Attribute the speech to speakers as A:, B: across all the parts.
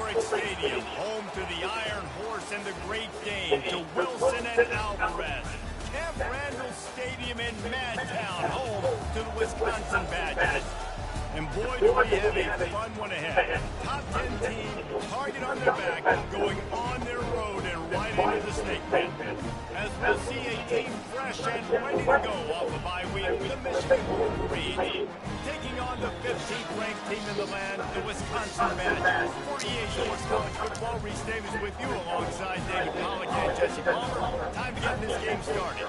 A: historic stadium, home to the Iron Horse and the Great Dane, to Wilson and Alvarez. Camp Randall Stadium in Madtown, home to the Wisconsin Badgers. And boy, do we have a fun one ahead. Top 10 team, target on their back, going on their road and right into the snake pit. As we'll see a team fresh and ready to go off a bye week, the Michigan Wolverines. Taking on the 15th ranked team in the land, the Wisconsin Badgers. 48 Sports College Football, Reese Davis with you alongside David Pollock and Jesse Palmer. Time to get this game started.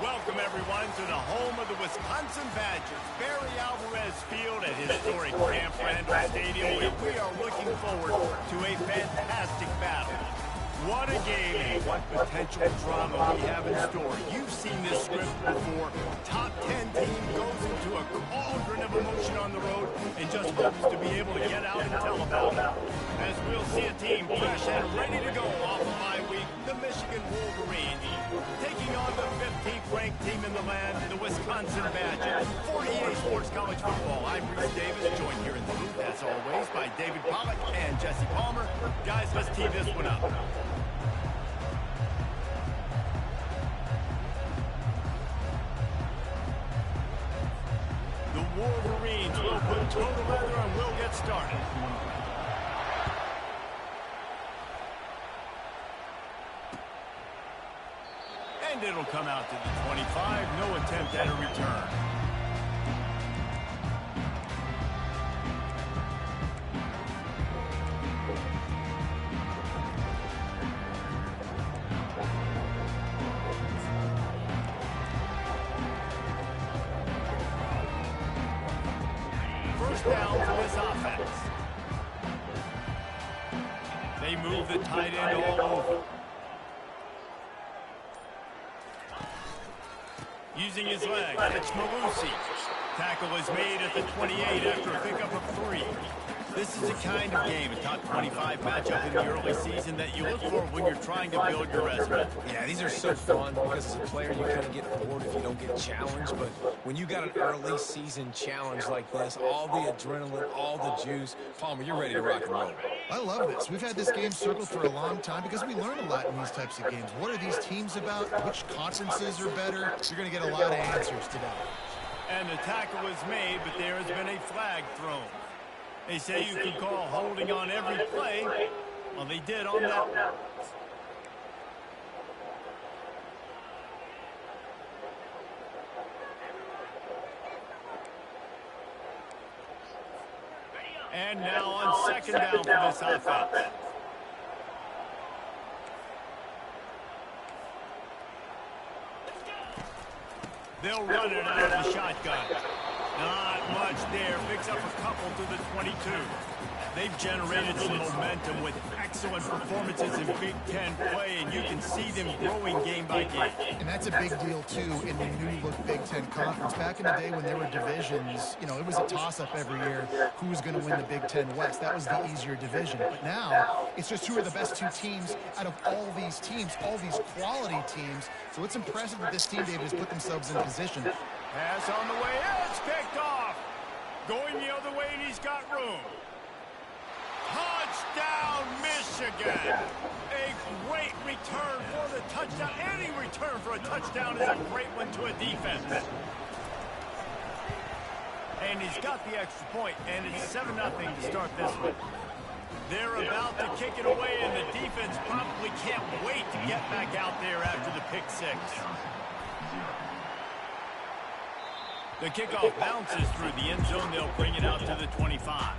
A: Welcome, everyone, to the home of the Wisconsin Badgers, Barry Alvarez Field at historic Camp Randall Stadium, where we are looking forward to a fantastic battle. What a game and what potential drama we have in store. You've seen this script before. Top 10 team goes into a cauldron of emotion on the road and just hopes to be able to get out and tell about it. As we'll see a team fresh and ready to go off of bye week, the Michigan Wolverines. Taking on the 15th ranked team in the land, the Wisconsin Badgers. 48 Sports College Football. I'm Reese Davis, joined here in the booth, as always, by David Pollock and Jesse Palmer. Guys, let's tee this one up. The Wolverines will put total leather and we'll get started. And it'll come out to the 25. No attempt at a return. First down for this offense. They move the tight end all over. Using his leg, it's Malusi. Tackle is made at the 28 after a pickup of 3. This is the kind of game, a top 25 matchup in the early season, that you look for when you're trying to build your resume.
B: Yeah, these are so fun because as a player you kind of get bored if you don't get challenged, but when you got an early season challenge like this, all the adrenaline, all the juice, Palmer, you're ready to rock and roll.
C: I love this. We've had this game circled for a long time because we learn a lot in these types of games. What are these teams about? Which conferences are better? You're going to get a lot of answers today.
A: And the tackle is made, but there has been a flag thrown. They say you can call holding on every play. Well, they did on that one. And now on second down for this offense. They'll run it out of the shotgun. Not much there. Picks up a couple to the 22. They've generated some momentum with excellent performances in Big Ten play, and you can see them growing game by game.
C: And that's a big deal, too, in the new-look Big Ten Conference. Back in the day when there were divisions, you know, it was a toss-up every year who was going to win the Big Ten West. That was the easier division. But now, it's just who are the best two teams out of all these teams, all these quality teams. So it's impressive that this team, David, has put themselves in position.
A: Pass on the way. It's picked off. Going the other way, and he's got room. Touchdown, Michigan! A great return for the touchdown. Any return for a touchdown is a great one to a defense. And he's got the extra point, and it's 7-0 to start this one. They're about to kick it away, and the defense probably can't wait to get back out there after the pick six. The kickoff bounces through the end zone. They'll bring it out to the 25.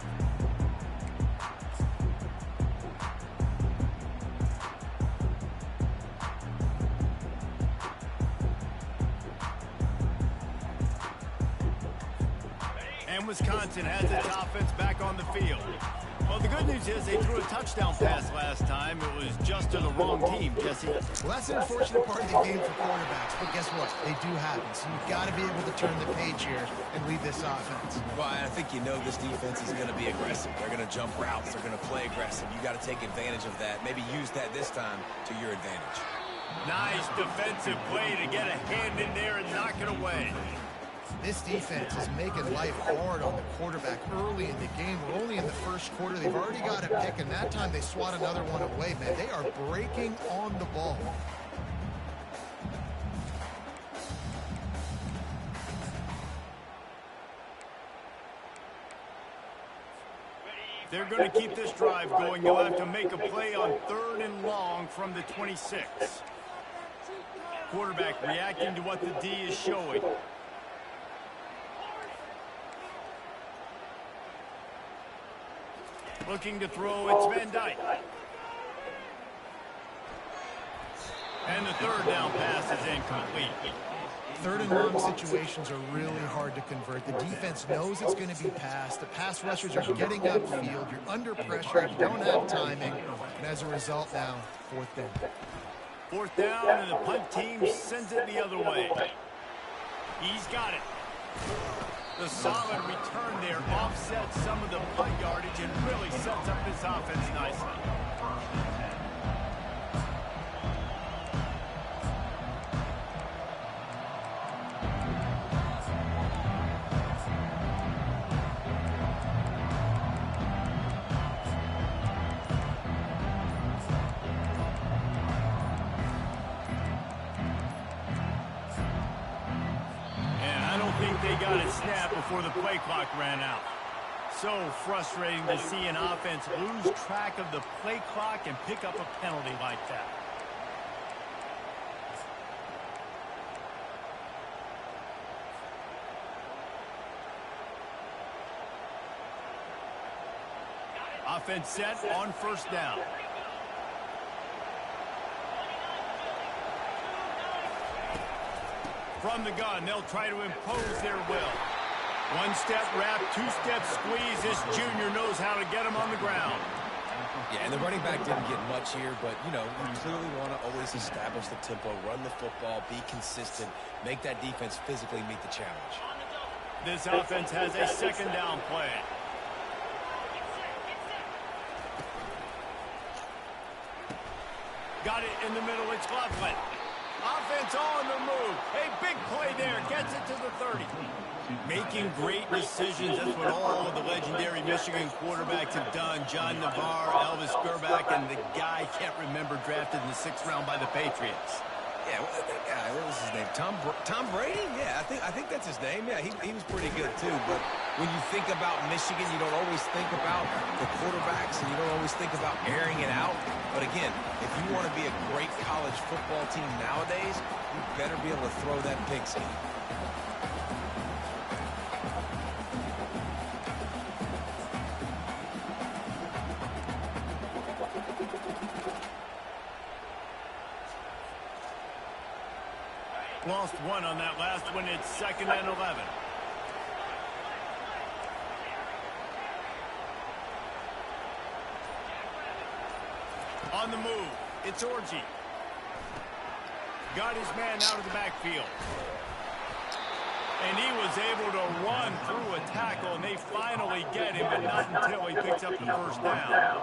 A: And Wisconsin has its offense back on the field. Well, the good news is they threw a touchdown pass last time. It was just to the wrong team, Jesse.
C: Well, that's an unfortunate part of the game for quarterbacks, but guess what? They do happen, so you've got to be able to turn the page here and lead this offense.
B: Well, I think you know this defense is going to be aggressive. They're going to jump routes. They're going to play aggressive. You got to take advantage of that. Maybe use that this time to your advantage.
A: Nice defensive play to get a hand in there and knock it away.
C: This defense is making life hard on the quarterback early in the game. We're only in the first quarter. They've already got a pick, and that time they swat another one away, man. They are breaking on the ball.
A: They're going to keep this drive going. They'll have to make a play on 3rd and long from the 26. Quarterback reacting to what the D is showing. Looking to throw, it's Van Dyke. And the 3rd down pass is incomplete.
C: 3rd and long situations are really hard to convert. The defense knows it's going to be passed. The pass rushers are getting upfield. You're under pressure. You don't have timing. And as a result now, 4th down.
A: 4th down, and the punt team sends it the other way. He's got it. The solid return there offsets some of the punt yardage and really sets up this offense nicely. They got a snap before the play clock ran out. So frustrating to see an offense lose track of the play clock and pick up a penalty like that. Offense set on 1st down. From the gun, they'll try to impose their will. 1-step wrap, 2-step squeeze. This junior knows how to get him on the ground.
B: Yeah, and the running back didn't get much here, but, you know, you clearly want to always establish the tempo, run the football, be consistent, make that defense physically meet the challenge.
A: This offense has a 2nd down play. Got it in the middle, it's Loveland. Offense on the move. A big play there. Gets it to the 30. Making great decisions. That's what all of the legendary Michigan quarterbacks have done. John Navarre, Elvis Grbac, and the guy I can't remember drafted in the 6th round by the Patriots.
B: Yeah, what was his name? Tom Brady? Yeah, I think that's his name. Yeah, he was pretty good too. But when you think about Michigan, you don't always think about the quarterbacks, and you don't always think about airing it out. But again, if you want to be a great college football team nowadays, you better be able to throw that pigskin.
A: Lost one on that last one. It's 2nd and 11. On the move, it's Orji. Got his man out of the backfield. And he was able to run through a tackle, and they finally get him, but not until he picks up the 1st down.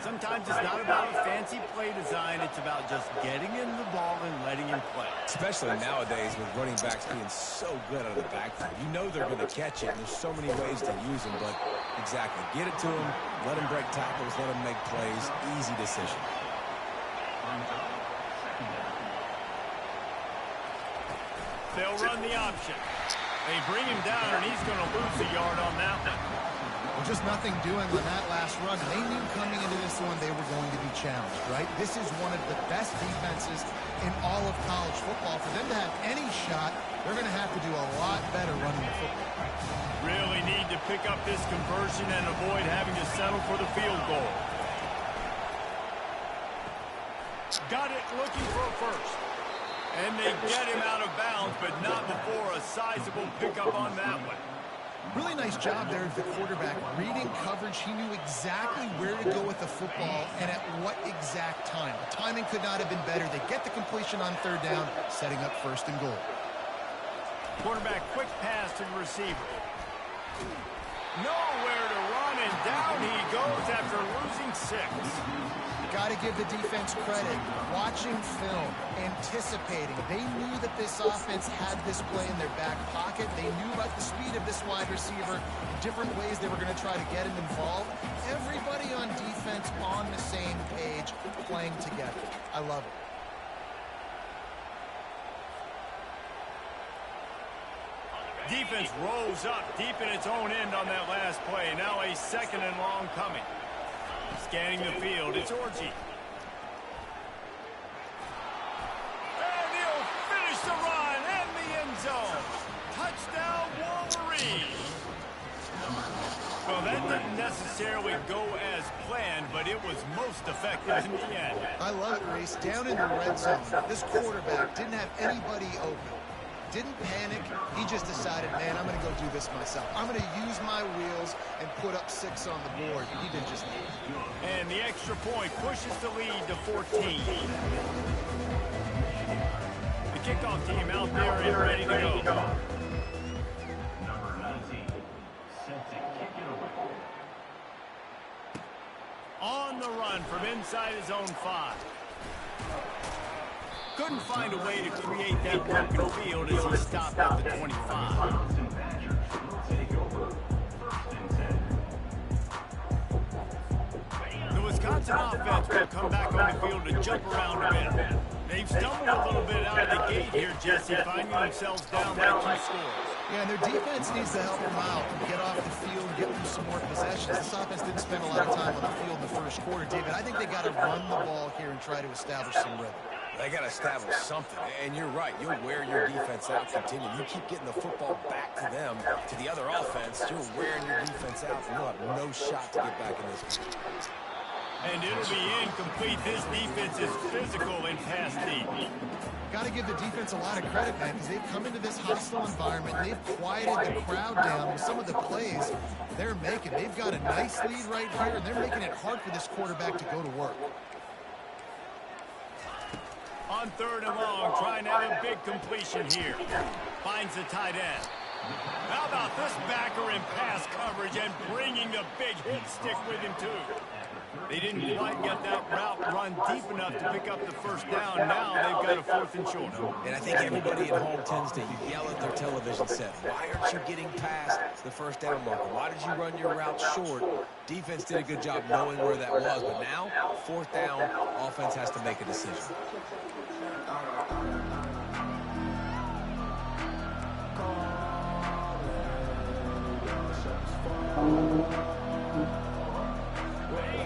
A: Sometimes it's not about a fancy play design. It's about just getting him the ball and letting him play.
B: Especially nowadays with running backs being so good out of the backfield. You know they're going to catch it, and there's so many ways to use them. But exactly, get it to them, let them break tackles, let them make plays. Easy decision.
A: They'll run the option. They bring him down, and he's going to lose a yard on that one.
C: Well, just nothing doing on that last run. They knew coming into this one they were going to be challenged, right? This is one of the best defenses in all of college football. For them to have any shot, they're going to have to do a lot better running the football.
A: Really need to pick up this conversion and avoid having to settle for the field goal. Got it, looking for a first. And they get him out of bounds, but not before a sizable pickup on that one.
C: Really nice job there of the quarterback. Reading coverage, he knew exactly where to go with the football and at what exact time. The timing could not have been better. They get the completion on third down, setting up first and goal.
A: Quarterback, quick pass to the receiver. Nowhere to run, and down he goes after losing 6.
C: Got to give the defense credit. Watching film, anticipating. They knew that this offense had this play in their back pocket. They knew about the speed of this wide receiver, different ways they were going to try to get him involved. Everybody on defense on the same page, playing together. I love it.
A: Defense rolls up deep in its own end on that last play. Now a second and long coming. Scanning the field, it's Orji. And he'll finish the run and the end zone. Touchdown, Wolverine. Well, that didn't necessarily go as planned, but it was most effective in the end.
C: I love it, Reese. Down in the red zone, this quarterback didn't have anybody open. Didn't panic. He just decided, man, I'm going to go do this myself. I'm going to use my wheels and put up 6 on the board. He did just that.
A: And the extra point pushes the lead to 14. The kickoff team out there and ready to go.
D: Number 19, set to kick it away.
A: On the run from inside his own 5. Couldn't find a way to create that broken field as he stopped at the 25. The Wisconsin offense will come back on the field to jump around a bit. They've stumbled a little bit out of the gate here, Jesse, finding themselves down by 2 scores.
C: Yeah, and their defense needs to help them out and get off the field, get them some more possessions. This offense didn't spend a lot of time on the field in the first quarter, David. I think they got to run the ball here and try to establish some rhythm.
B: They got to establish something, and you're right. You'll wear your defense out continually. You keep getting the football back to them, to the other offense, you're wearing your defense out, and you'll have no shot to get back in this game.
A: And it'll be incomplete. This defense is physical and pass deep.
C: Got to give the defense a lot of credit, man, because they've come into this hostile environment. They've quieted the crowd down with some of the plays they're making. They've got a nice lead right here, and they're making it hard for this quarterback to go to work.
A: On third and long, trying to have a big completion here. Finds the tight end. How about this backer in pass coverage and bringing the big hit stick with him, too. They didn't quite get that route run deep enough to pick up the first down. Now they've got a 4th and short.
B: And I think everybody at home tends to yell at their television set. Why aren't you getting past the first down marker? Why did you run your route short? Defense did a good job knowing where that was. But now, 4th down, offense has to make a decision.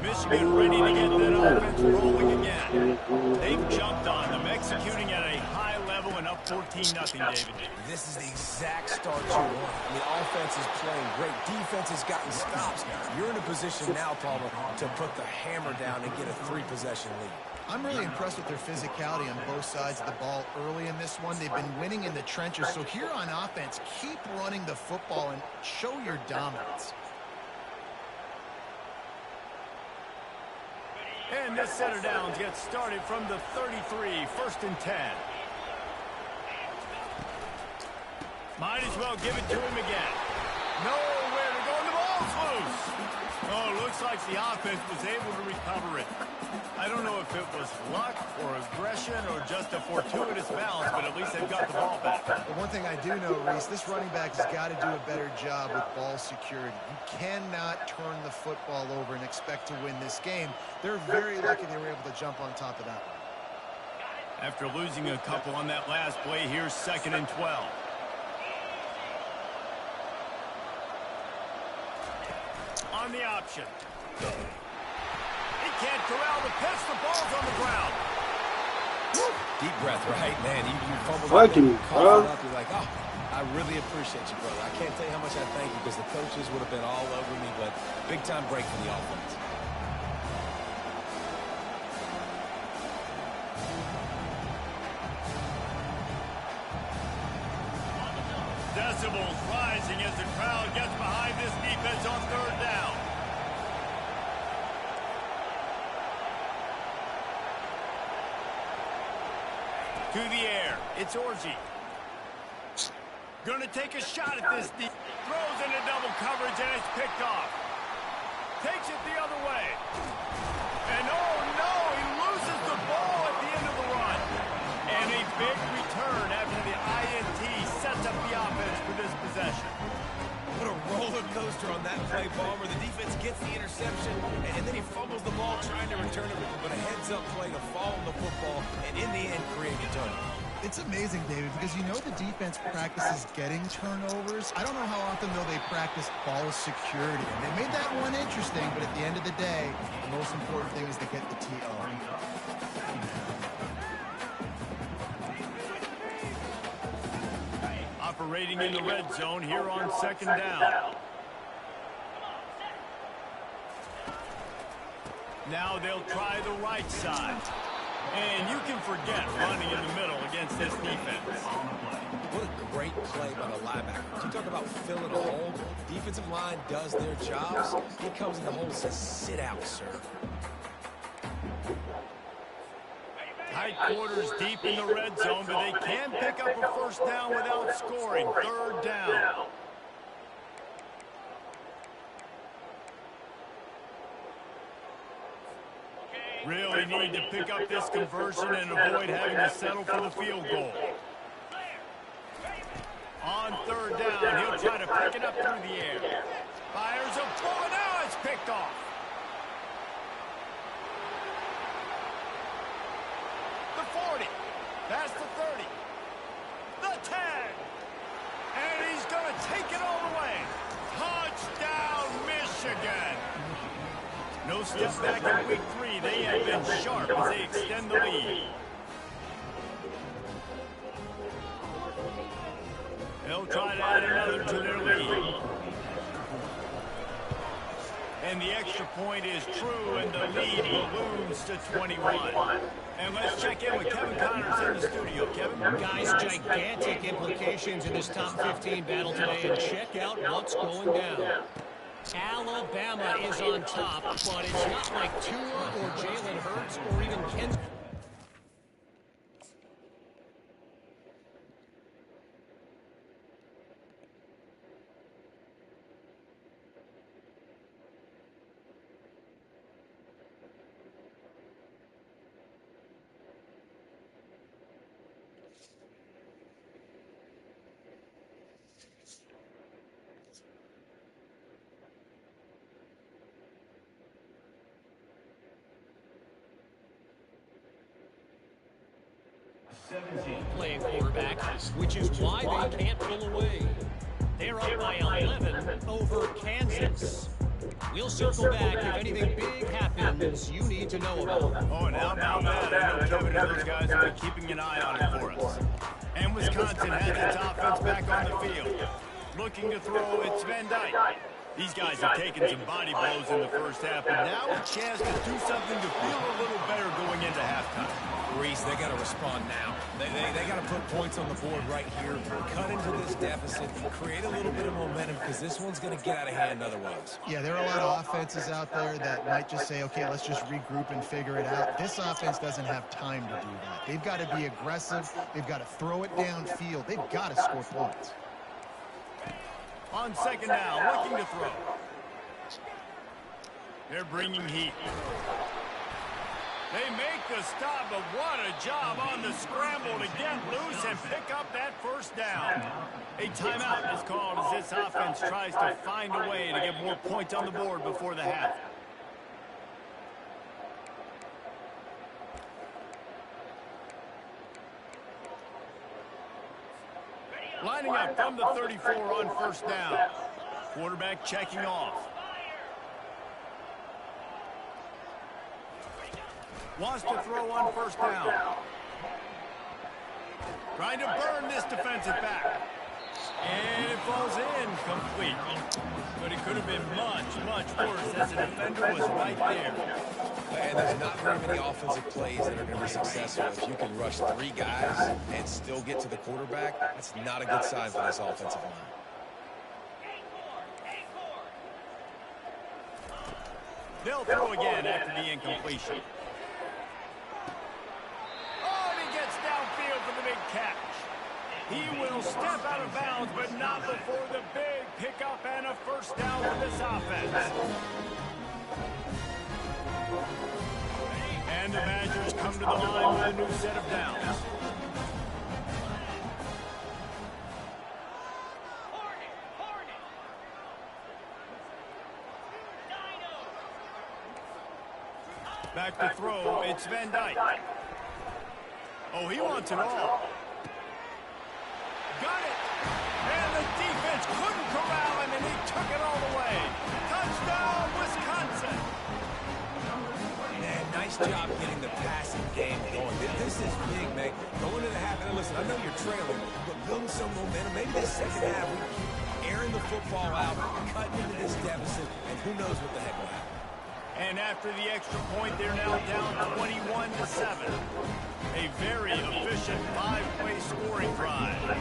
A: Michigan ready to get that offense rolling again. They've jumped on them, executing at a high level and up 14-0, David.
B: This is the exact start you want. The offense is playing great. Defense has gotten stops. You're in a position now, Palmer, to put the hammer down and get a 3-possession lead.
C: I'm really impressed with their physicality on both sides of the ball early in this one. They've been winning in the trenches. So here on offense, keep running the football and show your dominance.
A: And this set of downs gets started from the 33, 1st and 10. Might as well give it to him again. Nowhere to go, and the ball's loose. Oh, looks like the offense was able to recover it. I don't know if it was luck or aggression or just a fortuitous bounce, but at least they've got the ball back.
C: But one thing I do know, Reese, this running back has got to do a better job with ball security. You cannot turn the football over and expect to win this game. They're very lucky they were able to jump on top of that one.
A: After losing a couple on that last play, here's 2nd and 12. On the option. He can't corral the pitch. The ball's on the ground.
B: Deep breath, right? Man, you fumbled
E: Thank you,
B: called up. You're like, oh, I really appreciate you, brother. I can't tell you how much I thank you because the coaches would have been all over me, but big-time break for the offense.
A: Decibels rising as the crowd gets behind this defense on 3rd down. To the air. It's Orji. Going to take a shot at this. Throws into double coverage, and it's picked off. Takes it the other way. And oh no, he loses the ball at the end of the run. And a big return after the INT sets up the offense for this possession.
B: What a roller coaster on that play, Balmer. The defense gets the interception, and then he fumbles the ball trying to return it, but a heads-up play to fall on the football, and in the end, create a turnover.
C: It's amazing, David, because you know the defense practices getting turnovers. I don't know how often, though, they practice ball security. And they made that one interesting, but at the end of the day, the most important thing is to get the TO.
A: Operating in the red zone here on 2nd down. Now they'll try the right side. And you can forget running in the middle against this defense.
B: What a great play by the linebacker. You talk about filling a hole. Defensive line does their jobs. He comes in the hole and says, sit out, sir.
A: Tight quarters deep in the red zone, but they can pick up a 1st down without scoring. 3rd down. Really need to pick up this conversion and avoid having to settle for the field goal. On 3rd down, he'll try to pick it up through the air. Fires a bullet. Now it's picked off. The 40. Past the 30. The 10. And he's going to take it all the way. Touchdown, Michigan. No step back in week 3. They have been sharp as they extend the lead. They'll try to add another to their lead. And the extra point is true, and the lead balloons to 21. And let's check in with Kevin Connors in the studio. Kevin?
F: Guys, gigantic implications in this top 15 battle today, and check out what's going down. Alabama is on top, but it's not like Tua or Jalen Hurts or even Ken. Playing quarterback, which is why they can't pull away. They're up by 11 over Kansas. We'll circle back if anything big happens you need to know about.
A: Oh, and how about that? I know Kevin and those guys will be keeping an eye on it for us. And Wisconsin has its offense back on the field. Looking to throw, it's Van Dyke. These guys have taken some body blows in the first half, but now a chance to do something to feel a little better going into halftime.
B: Reese, they got to respond now. They got to put points on the board right here, cut into this deficit, create a little bit of momentum because this one's going to get out of hand otherwise.
C: Yeah, there are a lot of offenses out there that might just say, okay, let's just regroup and figure it out. This offense doesn't have time to do that. They've got to be aggressive. They've got to throw it downfield. They've got to score points.
A: On 2nd down, looking to throw. They're bringing heat. They make the stop, but what a job on the scramble to get loose and pick up that first down. A timeout is called as this offense tries to find a way to get more points on the board before the half. Lining up from the 34 on first down. Quarterback checking off. Wants to throw on first down. Trying to burn this defensive back. And it falls in complete. But it could have been much, much worse as the defender was right there.
B: And there's not very many offensive plays that are going to be successful. If you can rush 3 guys and still get to the quarterback, that's not a good sign for this offensive line.
A: They'll throw again after the incompletion. Oh, and he gets downfield for the big catch. He will step out of bounds, but not before the big pickup and a first down for this offense. And the Badgers come to the line with a new set of downs. Back to throw, it's Van Dyke. Oh, he wants it all. Got it! And the defense couldn't corral him, and he took it all the way. Touchdown, Wisconsin!
B: Man, nice job getting the passing game going. This is big, man. Going to the half, and listen, I know you're trailing, but building some momentum. Maybe this second half, we keep airing the football out, cutting into this deficit, and who knows what the heck will happen.
A: And after the extra point, they're now down 21-7. A very efficient 5-play scoring drive.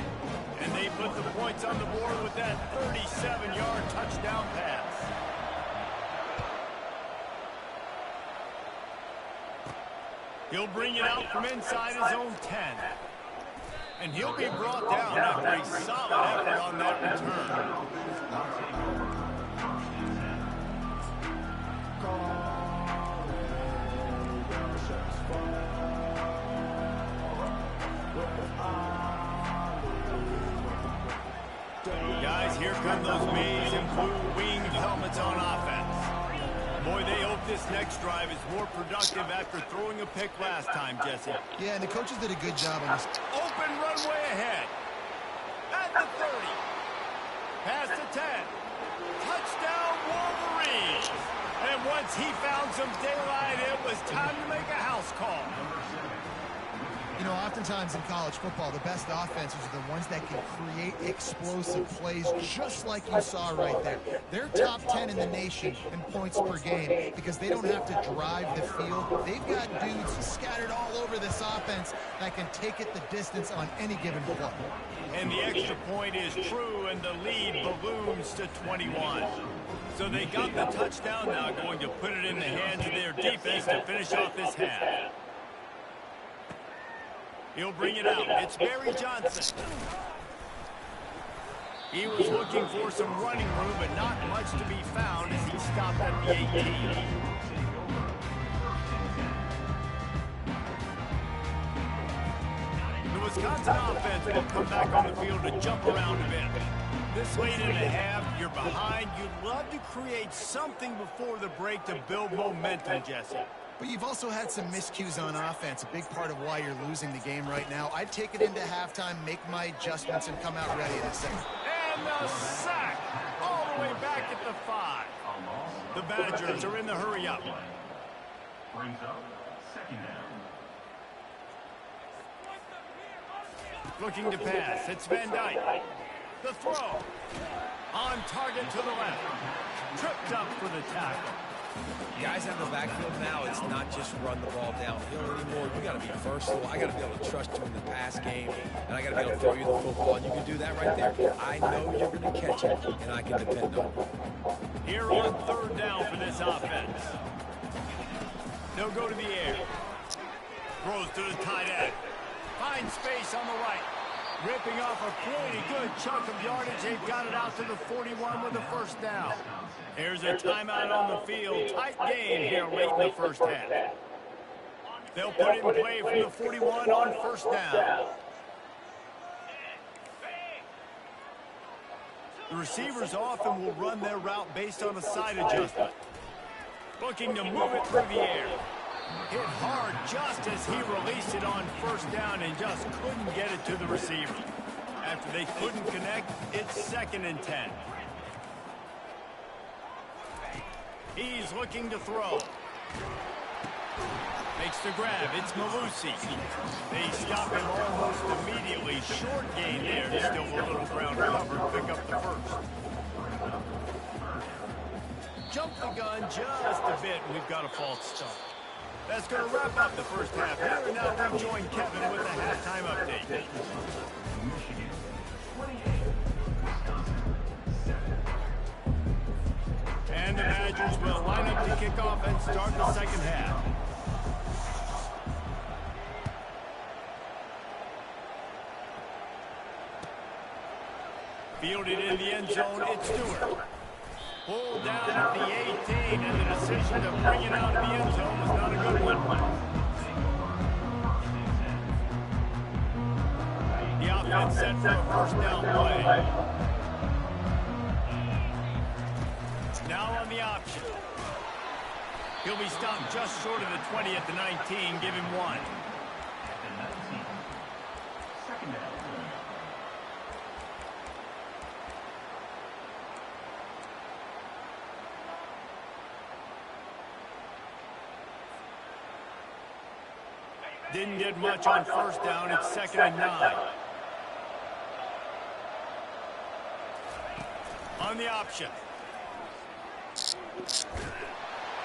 A: And they put the points on the board with that 37-yard touchdown pass. He'll bring it out from inside his own 10. And he'll be brought down after a solid effort on that return. Guys, here come those maize and blue winged helmets on offense. Boy, they hope this next drive is more productive after throwing a pick last time, Jesse.
C: Yeah, and the coaches did a good job on this.
A: Open runway ahead. At the 30. Past the 10. Touchdown, Wolverines. And once he found some daylight, it was time to make a house call.
C: You know, oftentimes in college football, the best offenses are the ones that can create explosive plays just like you saw right there. They're top 10 in the nation in points per game because they don't have to drive the field. They've got dudes scattered all over this offense that can take it the distance on any given play.
A: And the extra point is true, and the lead balloons to 21. So they got the touchdown now, going to put it in the hands of their defense to finish off this half. He'll bring it out. It's Barry Johnson. He was looking for some running room, but not much to be found as he stopped at the 18. The Wisconsin offense will come back on the field to jump around a bit. This late in the half, you're behind. You'd love to create something before the break to build momentum, Jesse.
C: But you've also had some miscues on offense, a big part of why you're losing the game right now. I'd take it into halftime, make my adjustments, and come out ready in a second.
A: And the sack all the way back at the 5. The Badgers are in the hurry-up.
D: Brings up second down.
A: Looking to pass. It's Van Dyke. The throw. On target to the left. Tripped up for the tackle.
B: Guys out in the backfield now, it's not just run the ball downhill anymore. You got to be versatile. I got to be able to trust you in the pass game, and I got to be able to throw you the football, and you can do that right there. I know you're going to catch it, and I can depend on it.
A: Here on third down for this offense. They'll go to the air. Throws to the tight end. Finds space on the right. Ripping off a pretty good chunk of yardage. They've got it out to the 41 with a first down. Here's a timeout on the field. Tight game here late in the first half. They'll put it in play from the 41 on first down. The receivers often will run their route based on a side adjustment. Looking to move it through the air. Hit hard just as he released it on first down and just couldn't get it to the receiver. After they couldn't connect, it's 2nd and 10. He's looking to throw. Makes the grab. It's Malusi. They stop him almost immediately. Short gain there. Still a little ground covered. Pick up the first. Jump the gun just a bit. We've got a false start. That's going to wrap up the first half here. And now we join Kevin with the halftime update. And the Badgers will line up to kick off and start the second half. Fielded in the end zone, it's Stewart. Pulled down at the 18, and the decision to bring it out of the end zone was not a good one. The offense set for a first down play. Now on the option. He'll be stopped just short of the 20 at the 19, give him 1. Didn't get much on first down. It's 2nd and 9. On the option.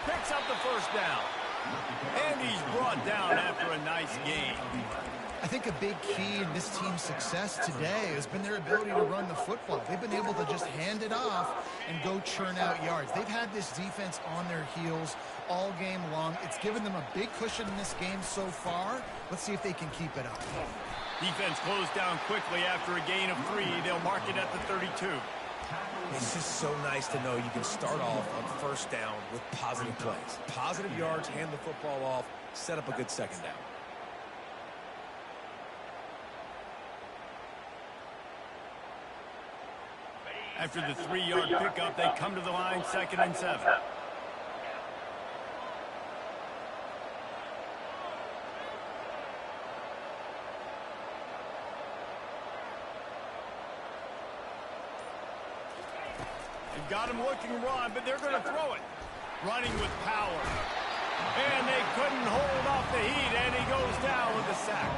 A: Picks up the first down. And he's brought down after a nice game.
C: I think a big key in this team's success today has been their ability to run the football. They've been able to just hand it off and go churn out yards. They've had this defense on their heels all game long. It's given them a big cushion in this game so far. Let's see if they can keep it up.
A: Defense closed down quickly after a gain of 3. They'll mark it at the 32.
B: It's just so nice to know you can start off on first down with positive plays. Positive yards, hand the football off, set up a good second down.
A: After the 3-yard pickup, they come to the line, 2nd and 7. They've got him looking run, but they're going to throw it. Running with power. And they couldn't hold off the heat, and he goes down with a sack.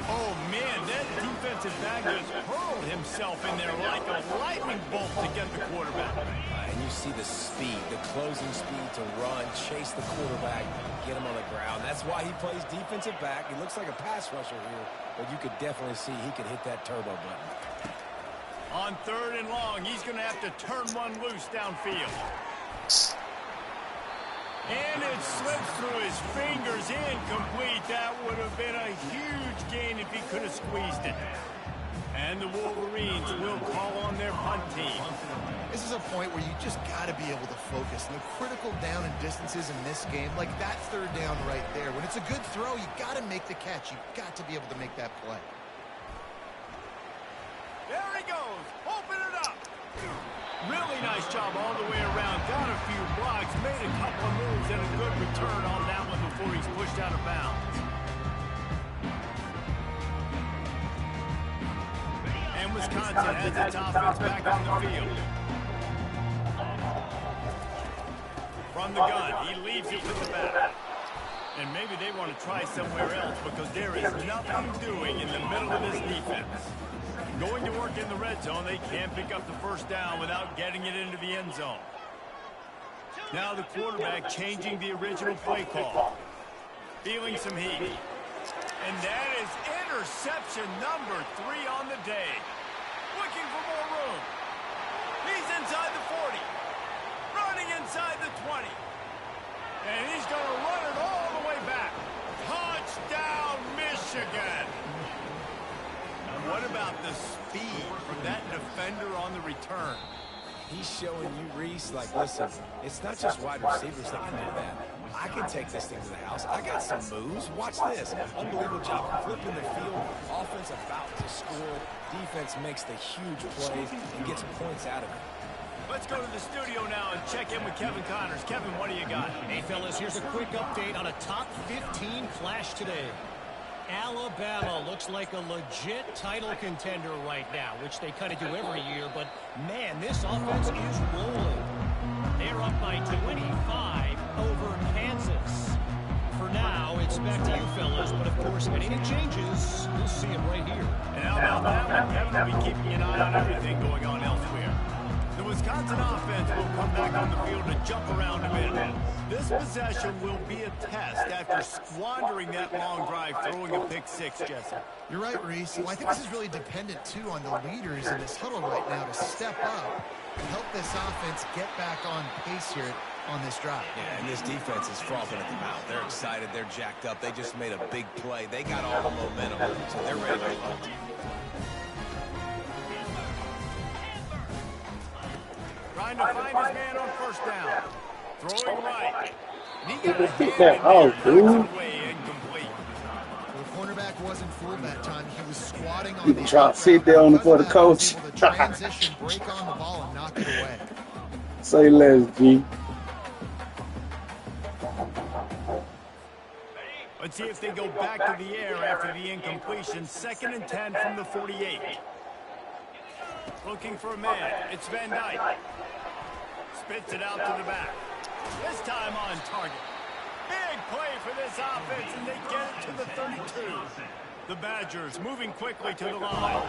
A: Oh, man, that defensive back just hurled himself in there like a lightning bolt to get the quarterback.
B: And you see the speed, the closing speed to run, chase the quarterback, get him on the ground. That's why he plays defensive back. He looks like a pass rusher here, but you could definitely see he could hit that turbo button.
A: On 3rd and long, he's going to have to turn one loose downfield. And it slips through his fingers, incomplete. That would have been a huge gain if he could have squeezed it. And the Wolverines will call on their punt team.
C: This is a point where you just got to be able to focus. And the critical down and distances in this game, like that 3rd down right there, when it's a good throw, you got to make the catch. You've got to be able to make that play.
A: There he goes. Open it up. Really nice job all the way around. Got a few blocks, made a couple of moves, and a good return on that one before he's pushed out of bounds. And Wisconsin has its offense back on the field. From the gun, he leaves it with the back. And maybe they want to try somewhere else because there is nothing doing in the middle of this defense. Going to work in the red zone, they can't pick up the first down without getting it into the end zone. Now the quarterback changing the original play call. Feeling some heat. And that is interception number 3 on the day. Looking for more room. He's inside the 40. Running inside the 20. And he's going to run it all the way back. Touchdown, Michigan. What about the speed from that defender on the return.
B: He's showing you, Reese, like, listen, it's not just wide receivers that can do that. I can take this thing to the house. I got some moves. Watch this. Unbelievable job flipping the field. Offense about to score. Defense makes the huge plays and gets points out of it.
A: Let's go to the studio now and check in with Kevin Connors. Kevin, what do you got?
F: Hey, fellas, here's a quick update on a top 15 clash today. Alabama looks like a legit title contender right now, which they kind of do every year, but man, this offense is rolling. They're up by 25 over Kansas. For now, it's back to you fellas, but of course, if anything changes, we'll see it right here.
A: And how about that one? Kevin will be keeping an eye on everything going on elsewhere. The Wisconsin offense will come back on the field to jump around a bit. This possession will be a test after squandering that long drive, throwing a pick six, Jesse.
C: You're right, Reese. Well, I think this is really dependent, too, on the leaders in this huddle right now to step up and help this offense get back on pace here on this drive.
B: Yeah, and this defense is frothing at the mouth. They're excited. They're jacked up. They just made a big play. They got all the momentum, so they're ready to go.
A: Trying to find his man on first down. Throwing right. And he got a hand in there, knocks it away, incomplete.
C: The cornerback wasn't fooled that time. He was squatting on the
E: Try to sit there on the for the coach.
C: Able to transition, break on the ball, and knock it away.
E: Say less, G.
A: Let's see if they go back to the air after the incompletion. 2nd and 10 from the 48. Looking for a man. It's Van Dyke. Spits it out to the back. This time on target. Big play for this offense, and they get it to the 32. The Badgers moving quickly to the line.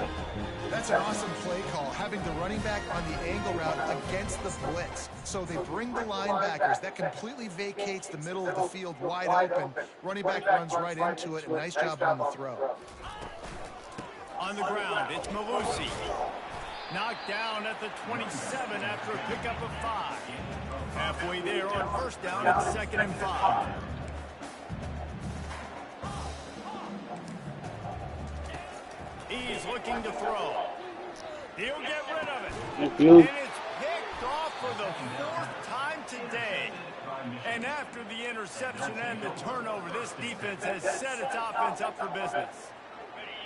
C: That's an awesome play call, having the running back on the angle route against the blitz. So they bring the linebackers. That completely vacates the middle of the field wide open. Running back runs right into it. A nice job on the throw.
A: On the ground, it's Malusi. Knocked down at the 27 after a pickup of 5. Halfway there on first down, it's 2nd and 5. He's looking to throw. He'll get rid of it. And it's picked off for the 4th time today. And after the interception and the turnover, this defense has set its offense up for business.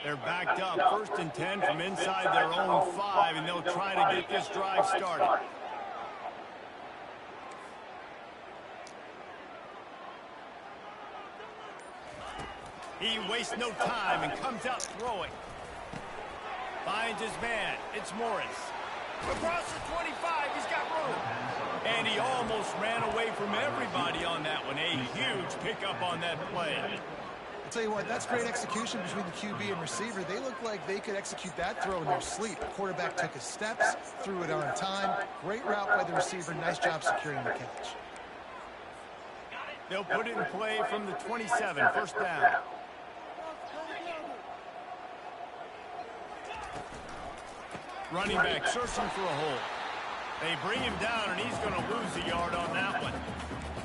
A: They're backed up 1st and 10 from inside their own 5, and they'll try to get this drive started. He wastes no time and comes out throwing. Finds his man. It's Morris. Across the 25, he's got room. And he almost ran away from everybody on that one. A huge pickup on that play.
C: I'll tell you what, that's great execution between the QB and receiver. They look like they could execute that throw in their sleep. The quarterback took his steps, threw it on time. Great route by the receiver. Nice job securing the catch.
A: They'll put it in play from the 27, 1st down. Running back searching for a hole. They bring him down, and he's going to lose a yard on that one.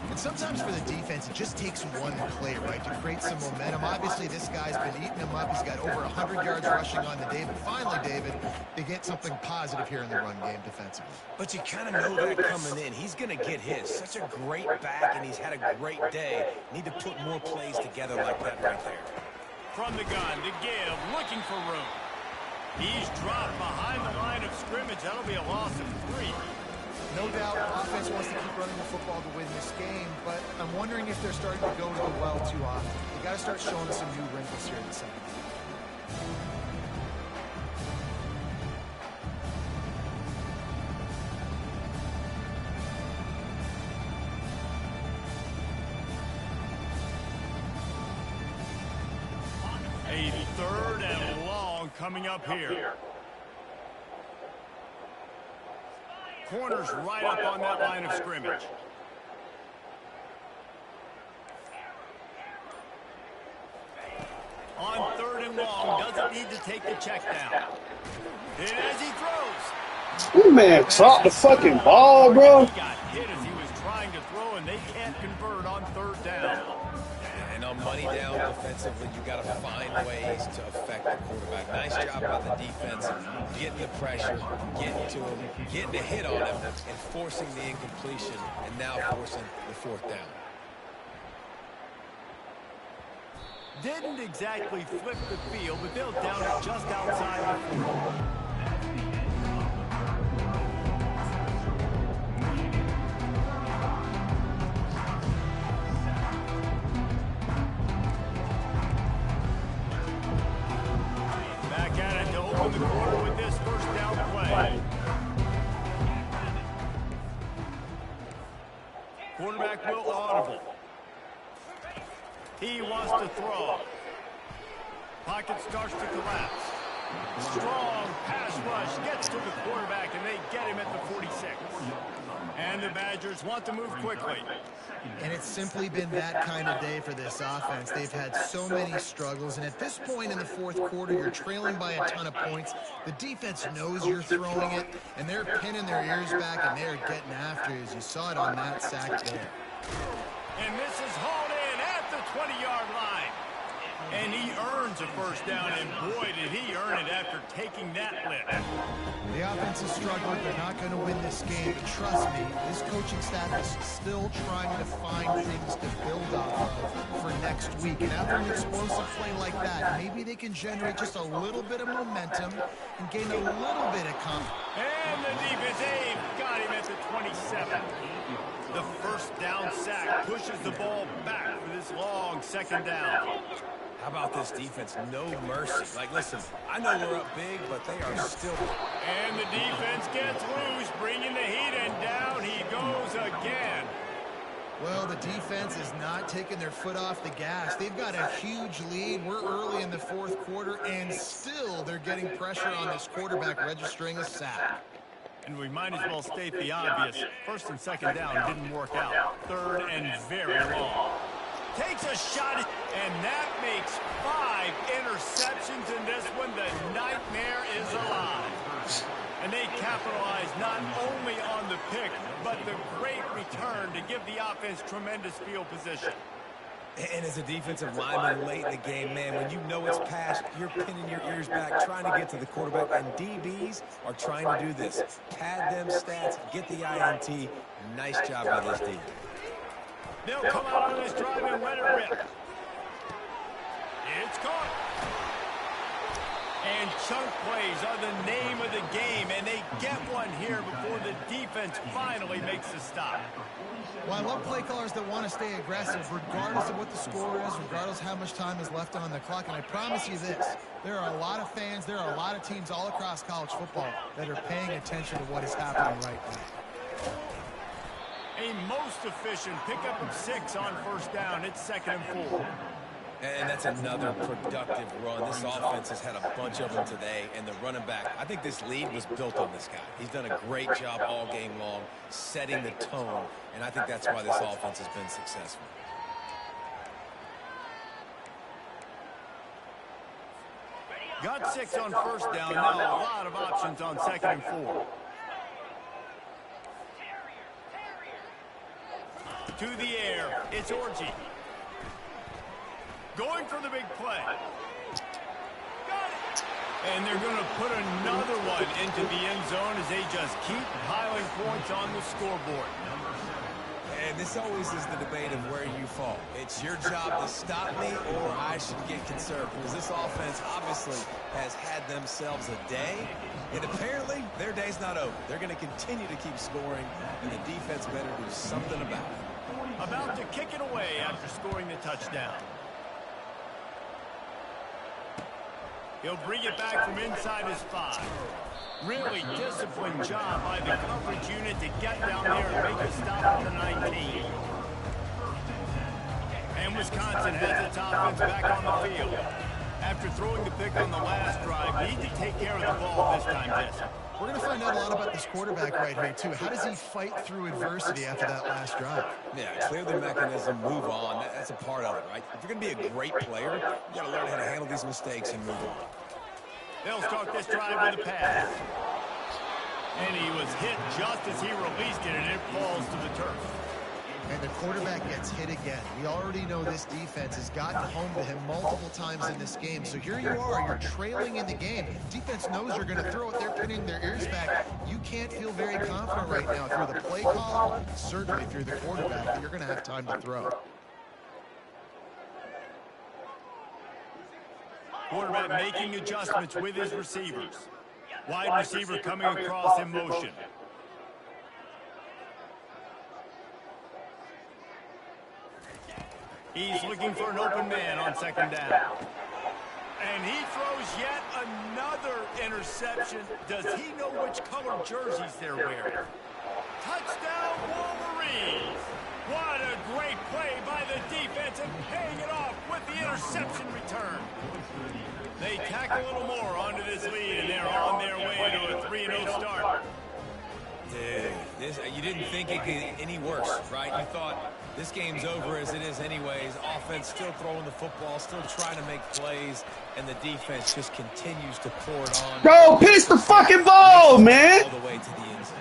C: And sometimes for the defense, it just takes one play, right, to create some momentum. Obviously, this guy's been eating him up. He's got over 100 yards rushing on the day. But finally, David, they get something positive here in the run game defensively.
B: But you kind of know that coming in. He's going to get his. Such a great back, and he's had a great day. Need to put more plays together like that right there.
A: From the gun to give, looking for room. He's dropped behind the line of scrimmage. That'll be a loss of 3.
C: No doubt, offense wants to keep running the football to win this game, but I'm wondering if they're starting to go to the well too often. They got to start showing some new wrinkles here in the second half.
A: A 3rd and long coming up here. Corners right up on that line of scrimmage. On 3rd and long, doesn't need to take the check down. And as he throws.
E: This man dropped the fucking ball, bro.
A: He got hit as he was trying to throw, and they can't convert on 3rd down.
B: And money down defensively, you got to find ways to affect the quarterback. Nice job by the defense, getting the pressure, getting to him, getting a hit on him, and forcing the incompletion, and now forcing the fourth down.
A: Didn't exactly flip the field, but they'll down it just outside the 40. Back at it to open the quarter with this first down play. Quarterback will audible. He wants to throw. Pocket starts to collapse. Strong pass rush gets to the quarterback, and they get him at the 46. And the Badgers want to move quickly.
C: And it's simply been that kind of day for this offense. They've had so many struggles, and at this point in the fourth quarter, you're trailing by a ton of points. The defense knows you're throwing it, and they're pinning their ears back, and they're getting after you, as you saw it on that sack there.
A: And this is hauled in at the 20-yard line. And he earns a first down, and boy, did he earn it after taking that lift.
C: The offense is struggling. They're not going to win this game, but trust me, this coaching staff is still trying to find things to build off of for next week. And after an explosive play like that, maybe they can generate just a little bit of momentum and gain a little bit of confidence.
A: And the defense aim got him at the 27. The first down sack pushes the ball back for this long second down.
B: How about this defense? No mercy. Like, listen, I know we're up big, but they are still...
A: And the defense gets loose, bringing the heat, and down he goes again.
C: Well, the defense is not taking their foot off the gas. They've got a huge lead. We're early in the fourth quarter, and still they're getting pressure on this quarterback, registering a sack.
A: And we might as well state the obvious. First and second down didn't work out. Third and very long. Takes a shot, and that makes 5 interceptions in this one. The nightmare is alive. And they capitalize not only on the pick, but the great return to give the offense tremendous field position.
B: And as a defensive lineman late in the game, man, when you know it's passed, you're pinning your ears back, trying to get to the quarterback, and DBs are trying to do this. Pad them stats, get the INT. Nice job by this D.
A: They'll come out on this drive and let it rip. It's caught. And chunk plays are the name of the game, and they get one here before the defense finally makes a stop.
C: Well, I love play callers that want to stay aggressive regardless of what the score is, regardless of how much time is left on the clock. And I promise you this, there are a lot of fans, there are a lot of teams all across college football that are paying attention to what is happening right now.
A: A most efficient pickup of 6 on first down. It's 2nd and 4.
B: And that's another productive run. This offense has had a bunch of them today, and the running back, I think this lead was built on this guy. He's done a great job all game long, setting the tone, and I think that's why this offense has been successful.
A: Got 6 on first down. Now a lot of options on 2nd and 4. To the air, it's Orji. Going for the big play. Got it. And they're going to put another one into the end zone as they just keep piling points on the scoreboard.
B: And this always is the debate of where you fall. It's your job to stop me, or I should get conservative. Because this offense obviously has had themselves a day, and apparently their day's not over. They're going to continue to keep scoring, and the defense better do something about it.
A: About to kick it away after scoring the touchdown. He'll bring it back from inside his 5. Really disciplined job by the coverage unit to get down there and make a stop at the 19. And Wisconsin has its offense back on the field. After throwing the pick on the last drive, need to take care of the ball this time, Jesse.
C: We're going to find out a lot about this quarterback right here, too. How does he fight through adversity after that last drive?
B: Yeah, clear the mechanism, move on. That's a part of it, right? If you're going to be a great player, you got to learn how to handle these mistakes and move on.
A: They'll start this drive with a pass. And he was hit just as he released it, and it falls to the turf.
C: And the quarterback gets hit again. We already know this defense has gotten home to him multiple times in this game. So here you are, you're trailing in the game. Defense knows you're going to throw it. They're pinning their ears back. You can't feel very confident right now through the play call, certainly through the quarterback, that you're going to have time to throw.
A: Quarterback making adjustments with his receivers. Wide receiver coming across in motion. He's looking for an open man on second down. And he throws yet another interception. Does he know which color jerseys they're wearing? Touchdown, Wolverines! What a great play by the defense and paying it off with the interception return. They tack a little more onto this lead, and they're on their way to a 3-0 start.
B: Dude, you didn't think it could get any worse, right? You thought this game's over as it is anyways. Offense still throwing the football, still trying to make plays, and the defense just continues to pour it on.
E: Bro, pitch the fucking ball, man.
B: All the way to the end zone.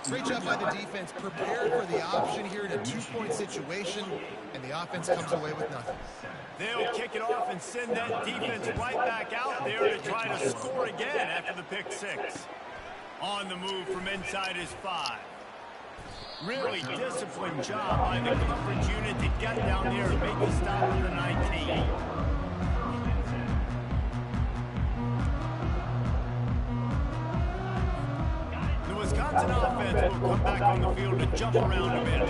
C: Great job by the defense, prepared for the option here in a 2-point situation, and the offense comes away with nothing.
A: They'll kick it off and send that defense right back out there to try to score again after the pick six. On the move from inside his 5. Really disciplined job by the coverage unit to get down there and make the stop at the 19. Wisconsin offense will come back on the field to jump around a bit.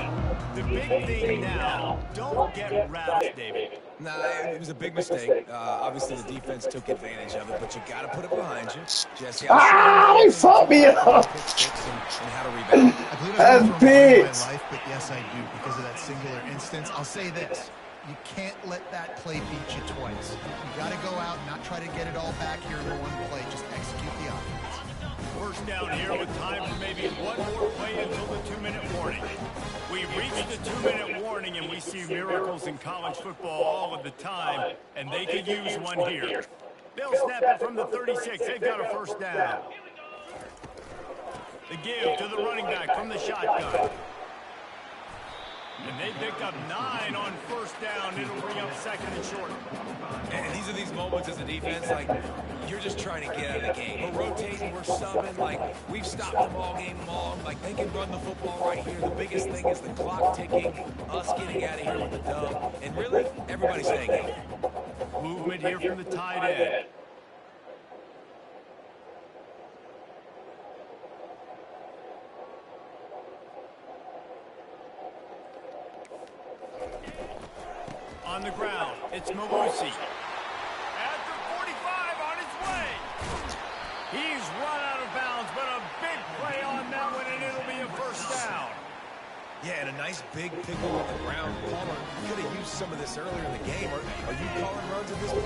A: The big thing now, don't get rattled, David.
B: Nah, it was a big mistake. Obviously, the defense took advantage of it, but you got to put it behind you. Jesse,
E: they fucked me up.
B: And how to rebound.
C: I believe I've
E: That's
C: never
E: big.
C: in my life, but yes, I do, because of that singular instance. I'll say this. You can't let that play beat you twice. You got to go out and not try to get it all back here in the one play. Just execute the offense.
A: First down here with time for maybe one more play until the 2-minute warning. We reached the 2-minute warning, and we see miracles in college football all of the time, and they could use one here. They'll snap it from the 36. They've got a first down. The give to the running back from the shotgun. And they pick up 9 on first down. It'll bring up second and short.
B: And these are these moments as a defense, like, you're just trying to get out of the game. We're rotating, we're subbing, like, we've stopped them all game long. Like, they can run the football right here. The biggest thing is the clock ticking, us getting out of here with the dub, and really, everybody staying in.
A: Movement here from the tight end. On the ground, it's Malusi. At the 45 on his way. He's run out of bounds, but a big play on that one, and it'll be a first down.
B: Yeah, and a nice big pickle on the ground. Palmer could have used some of this earlier in the game. Are you calling runs at this point?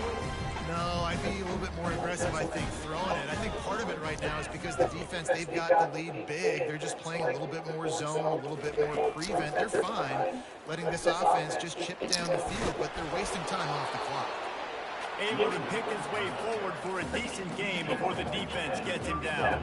C: No, I'd be a little bit more aggressive, I think, throwing it. I think part of it right now is because the defense, they've got the lead big. They're just playing a little bit more zone, a little bit more prevent. They're fine letting this offense just chip down the field, but they're wasting time off the clock.
A: Able to pick his way forward for a decent game before the defense gets him down.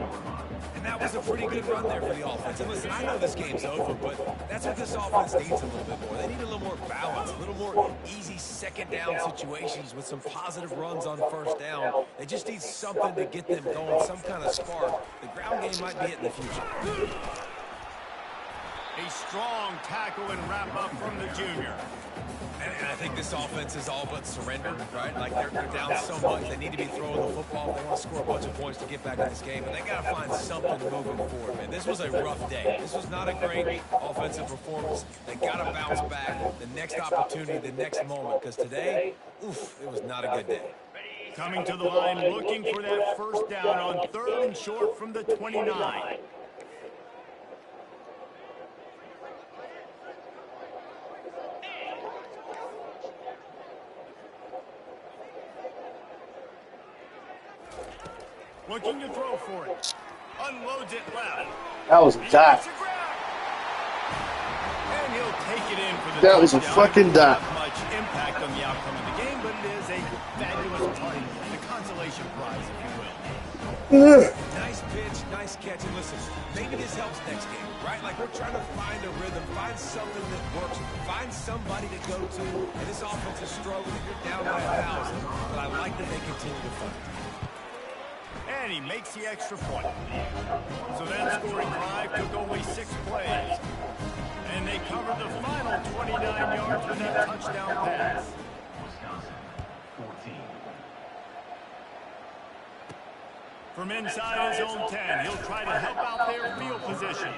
B: And that was a pretty good run there for the offense. And listen, I know this game's over, but that's what this offense needs a little bit more. They need a little more balance, a little more easy second down situations with some positive runs on first down. They just need something to get them going, some kind of spark. The ground game might be it in the future.
A: A strong tackle and wrap up from the junior.
B: And I think this offense is all but surrendered, right? Like, they're down so much. They need to be throwing the football. They want to score a bunch of points to get back in this game. And they got to find something moving forward, man. This was a rough day. This was not a great offensive performance. They got to bounce back. The next opportunity, the next moment. Because today, oof, it was not a good day.
A: Coming to the line, looking for that first down on 3rd and short from the 29. Looking to throw for it. Unloads it left.
E: That was a dot.
A: And he'll take it in for the
E: That was a
A: touchdown.
E: fucking dot.
A: Not much impact on the outcome of the game, but it is a fabulous play. The consolation prize, if you will.
B: Nice pitch, nice catch. And listen, maybe this helps next game, right? Like we're trying to find a rhythm, find something that works, find somebody to go to. And this offense is struggling. You're down by 1,000, but I like that they continue to fight.
A: And he makes the extra point. So that scoring drive took only 6 plays. And they covered the final 29 yards with that touchdown pass.
D: Wisconsin, 14.
A: From inside his own 10, he'll try to help out their field position.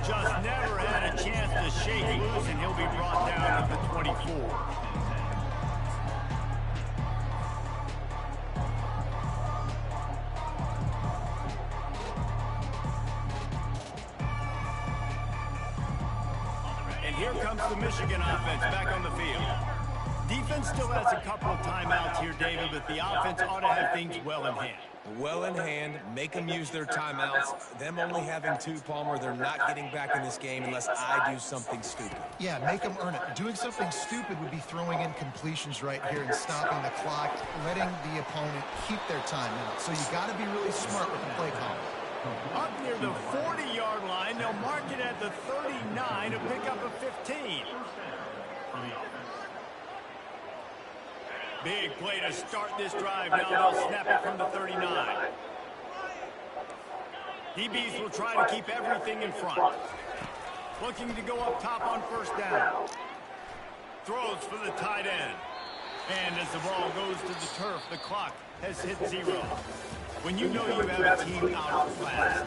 A: Just never had a chance to shake loose, and he'll be brought down at the 24. And here comes the Michigan offense back on the field. Defense still has a couple of timeouts here, David, but the offense ought to have things well in hand.
B: Well in hand, make them use their timeouts. Them only having 2, Palmer, they're not getting back in this game unless I do something stupid.
C: Yeah, make them earn it. Doing something stupid would be throwing in completions right here and stopping the clock, letting the opponent keep their timeout. So you got to be really smart with the play call.
A: Up near the 40-yard line, they'll mark it at the 39 to pick up a 15. Big play to start this drive. Now they'll snap it from the 39. DBs will try to keep everything in front. Looking to go up top on first down. Throws for the tight end. And as the ball goes to the turf, the clock has hit 0. When you know you have a team out of class.